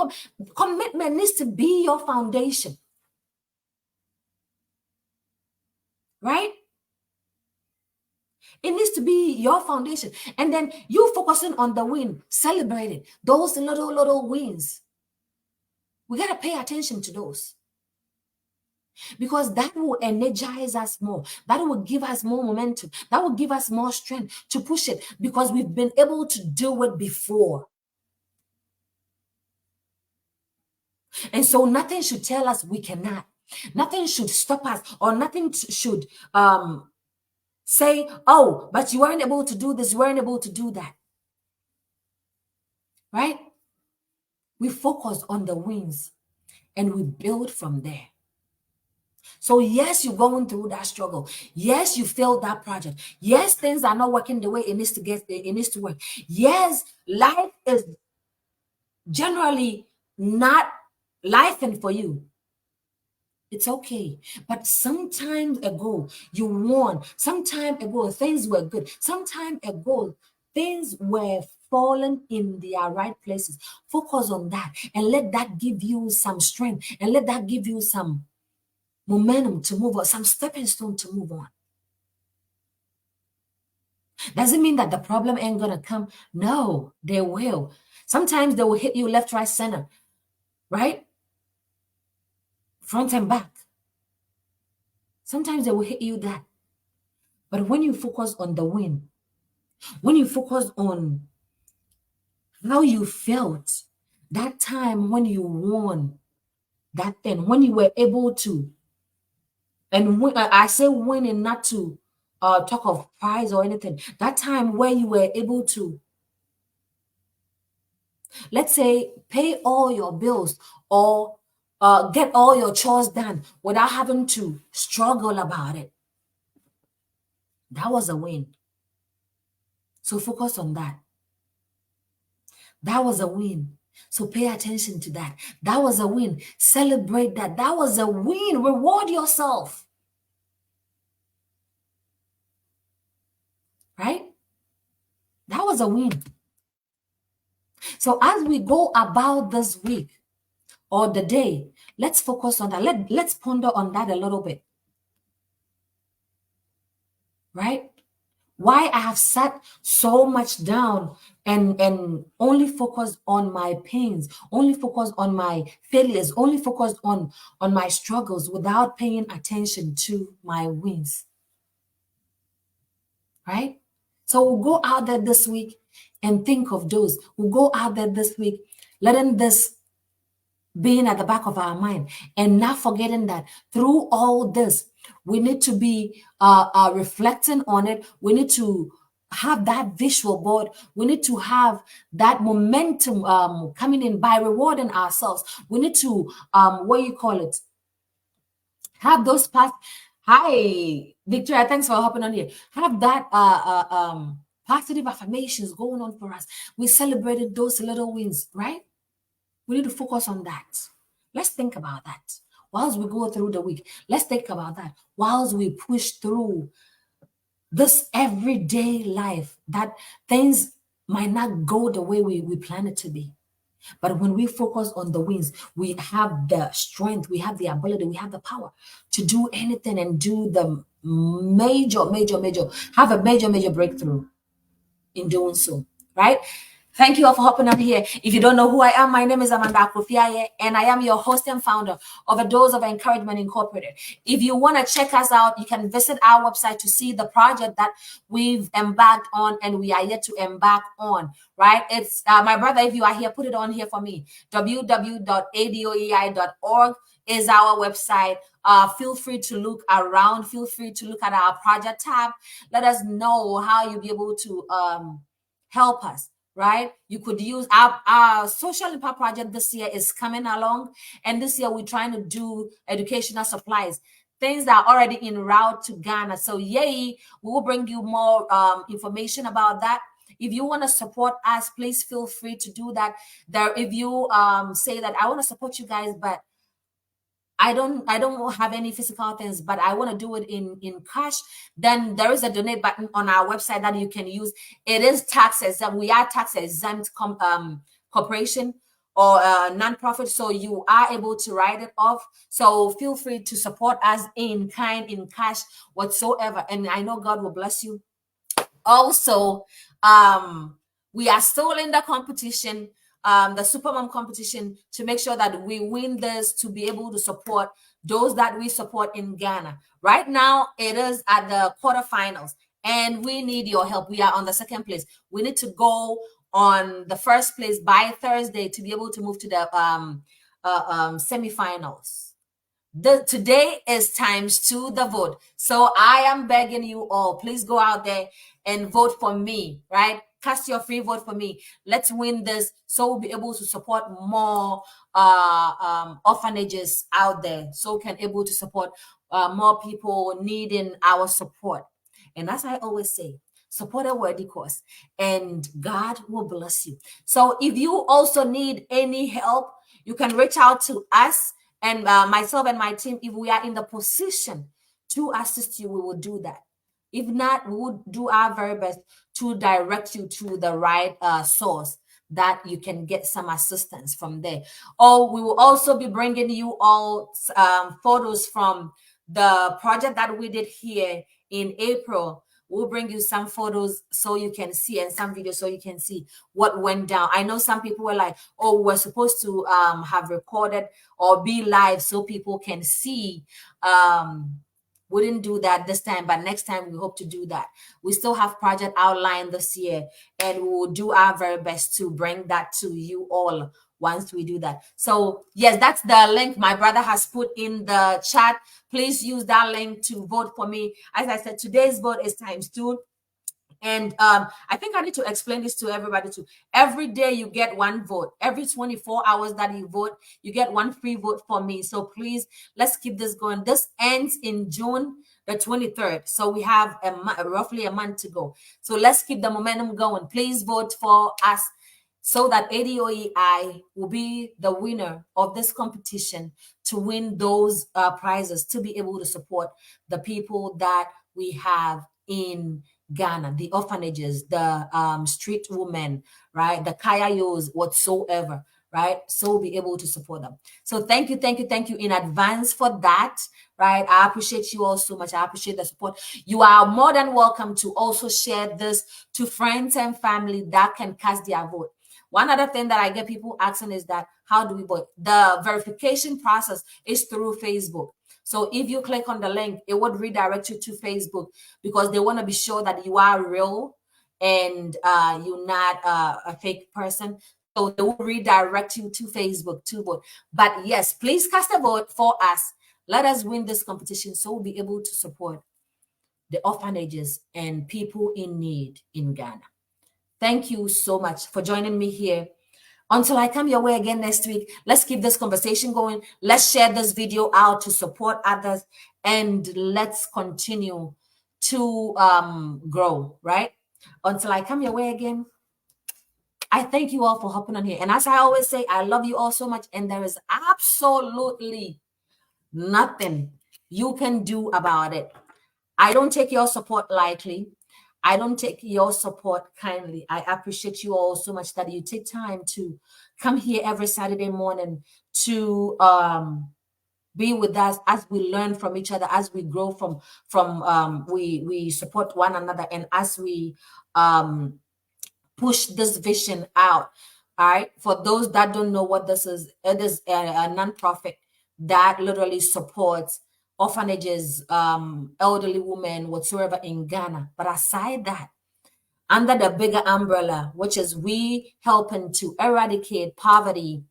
commitment needs to be your foundation. Right? It needs to be your foundation. And then you focusing on the win, celebrating those little wins. We gotta pay attention to those. Because that will energize us more. That will give us more momentum. That will give us more strength to push it because we've been able to do it before. And so nothing should tell us we cannot. Nothing should stop us, or nothing should say, oh, but you weren't able to do this, you weren't able to do that. Right? We focus on the wins and we build from there. So yes, you're going through that struggle. Yes, you failed that project. Yes, things are not working the way it needs to work. Yes, life is generally not lifing for you. It's okay. But sometime ago, you won. Sometime ago, things were good. Sometime ago, things were fallen in their right places. Focus on that and let that give you some strength and let that give you some momentum to move on, some stepping stone to move on. Doesn't mean that the problem ain't gonna come. No, they will. Sometimes they will hit you left, right, center, right? Front and back. Sometimes they will hit you that. But when you focus on the win, when you focus on how you felt that time when you won that thing, when you were able to, and when I say winning, not to talk of prize or anything, that time where you were able to, let's say, pay all your bills or get all your chores done without having to struggle about it. That was a win. So focus on that. That was a win. So pay attention to that. That was a win. Celebrate that. That was a win. Reward yourself. Right? That was a win. So as we go about this week or the day, let's focus on that. Let's ponder on that a little bit. Right? Why I have sat so much down and only focused on my pains, only focused on my failures, only focused on my struggles without paying attention to my wins. Right? So we'll go out there this week and think of those. We'll go out there this week, letting this being at the back of our mind and not forgetting that through all this, we need to be reflecting on it. We need to have that visual board. We need to have that momentum coming in by rewarding ourselves. We need to, have those past. Hi, Victoria, thanks for hopping on here. Have that positive affirmations going on for us. We celebrated those little wins, right? We need to focus on that. Let's think about that. Whilst we go through the week, let's think about that. Whilst we push through this everyday life, that things might not go the way we plan it to be. But when we focus on the wins, we have the strength, we have the ability, we have the power to do anything and do the major, have a major breakthrough in doing so, right? Thank you all for hopping on here. If you don't know who I am, my name is Amanda Akufiaye, and I am your host and founder of A Dose of Encouragement Incorporated. If you want to check us out, you can visit our website to see the project that we've embarked on and we are yet to embark on, right? It's my brother, if you are here, put it on here for me. www.adoei.org is our website. Feel free to look around. Feel free to look at our project tab. Let us know how you'll be able to help us. Right? You could use our social impact project this year is coming along. And this year we're trying to do educational supplies, things that are already en route to Ghana. So yay, we will bring you more information about that. If you want to support us, please feel free to do that. There, if you say that I want to support you guys, but I don't have any physical things, but I want to do it in cash, then there is a donate button on our website that you can use. It is tax exempt. We are tax exempt corporation or nonprofit, so you are able to write it off. So feel free to support us in kind, in cash, whatsoever, and I know God will bless you. Also, we are still in the competition, the Supermom competition, to make sure that we win this to be able to support those that we support in Ghana. Right now, it is at the quarterfinals, and we need your help. We are on the second place. We need to go on the first place by Thursday to be able to move to the semifinals. Today is ×2 the vote. So I am begging you all, please go out there and vote for me, right? Cast your free vote for me. Let's win this so we'll be able to support more orphanages out there, so we can able to support more people needing our support. And as I always say, support a worthy cause and God will bless you. So if you also need any help, you can reach out to us and myself and my team. If we are in the position to assist you, we will do that. If not, we will do our very best to direct you to the right source that you can get some assistance from there. Or we will also be bringing you all photos from the project that we did here in April. We'll bring you some photos so you can see, and some videos so you can see what went down. I know some people were like, oh, we're supposed to have recorded or be live so people can see. We didn't do that this time, but next time we hope to do that. We still have project outline this year, and we will do our very best to bring that to you all once we do that. So yes, that's the link my brother has put in the chat. Please use that link to vote for me. As I said, today's vote is ×2. And I think I need to explain this to everybody too. Every day you get one vote. Every 24 hours that you vote, you get one free vote for me. So please, let's keep this going. This ends in June the 23rd. So we have roughly a month to go. So let's keep the momentum going. Please vote for us so that ADOEI will be the winner of this competition to win those prizes, to be able to support the people that we have in Ghana, the orphanages, the street women, right? The Kayayos, whatsoever, right? So we'll be able to support them. So thank you in advance for that, right? I appreciate you all so much. I appreciate the support. You are more than welcome to also share this to friends and family that can cast their vote. One other thing that I get people asking is that, how do we vote? The verification process is through Facebook. So if you click on the link, it would redirect you to Facebook, because they want to be sure that you are real and you're not a fake person. So they will redirect you to Facebook to vote. But yes, please cast a vote for us. Let us win this competition so we'll be able to support the orphanages and people in need in Ghana. Thank you so much for joining me here. Until I come your way again next week, let's keep this conversation going. Let's share this video out to support others, and let's continue to grow, right? Until I come your way again, I thank you all for hopping on here. And as I always say, I love you all so much, and there is absolutely nothing you can do about it. I don't take your support lightly. I don't take your support kindly. I appreciate you all so much that you take time to come here every Saturday morning to be with us as we learn from each other, as we grow from we support one another, and as we push this vision out. All right. For those that don't know what this is, it is a nonprofit that literally supports orphanages, elderly women, whatsoever in Ghana. But aside that, under the bigger umbrella, which is we helping to eradicate poverty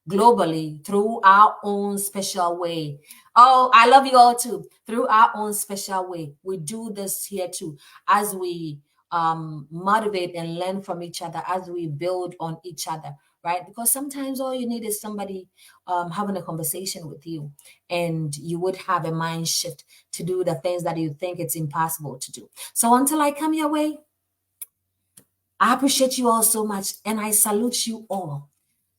globally through our own special way. Oh, I love you all too. Through our own special way. We do this here too, as we motivate and learn from each other, as we build on each other, right? Because sometimes all you need is somebody having a conversation with you, and you would have a mind shift to do the things that you think it's impossible to do. So until I come your way, I appreciate you all so much, and I salute you all.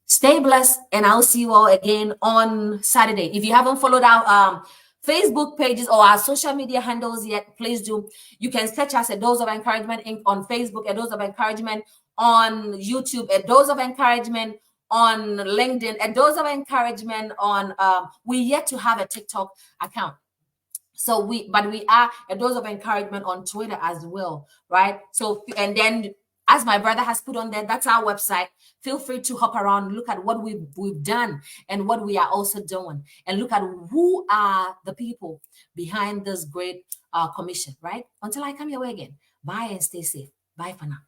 Stay blessed, and I'll see you all again on Saturday. If you haven't followed our Facebook pages or our social media handles yet, please do. You can search us a Dose of Encouragement Inc. on Facebook, a Dose of Encouragement on YouTube, a Dose of Encouragement on LinkedIn, a Dose of Encouragement on, we yet to have a TikTok account. So we are a Dose of Encouragement on Twitter as well, right? So, and then as my brother has put on there, that's our website. Feel free to hop around, look at what we've done and what we are also doing, and look at who are the people behind this great commission, right? Until I come your way again, bye and stay safe. Bye for now.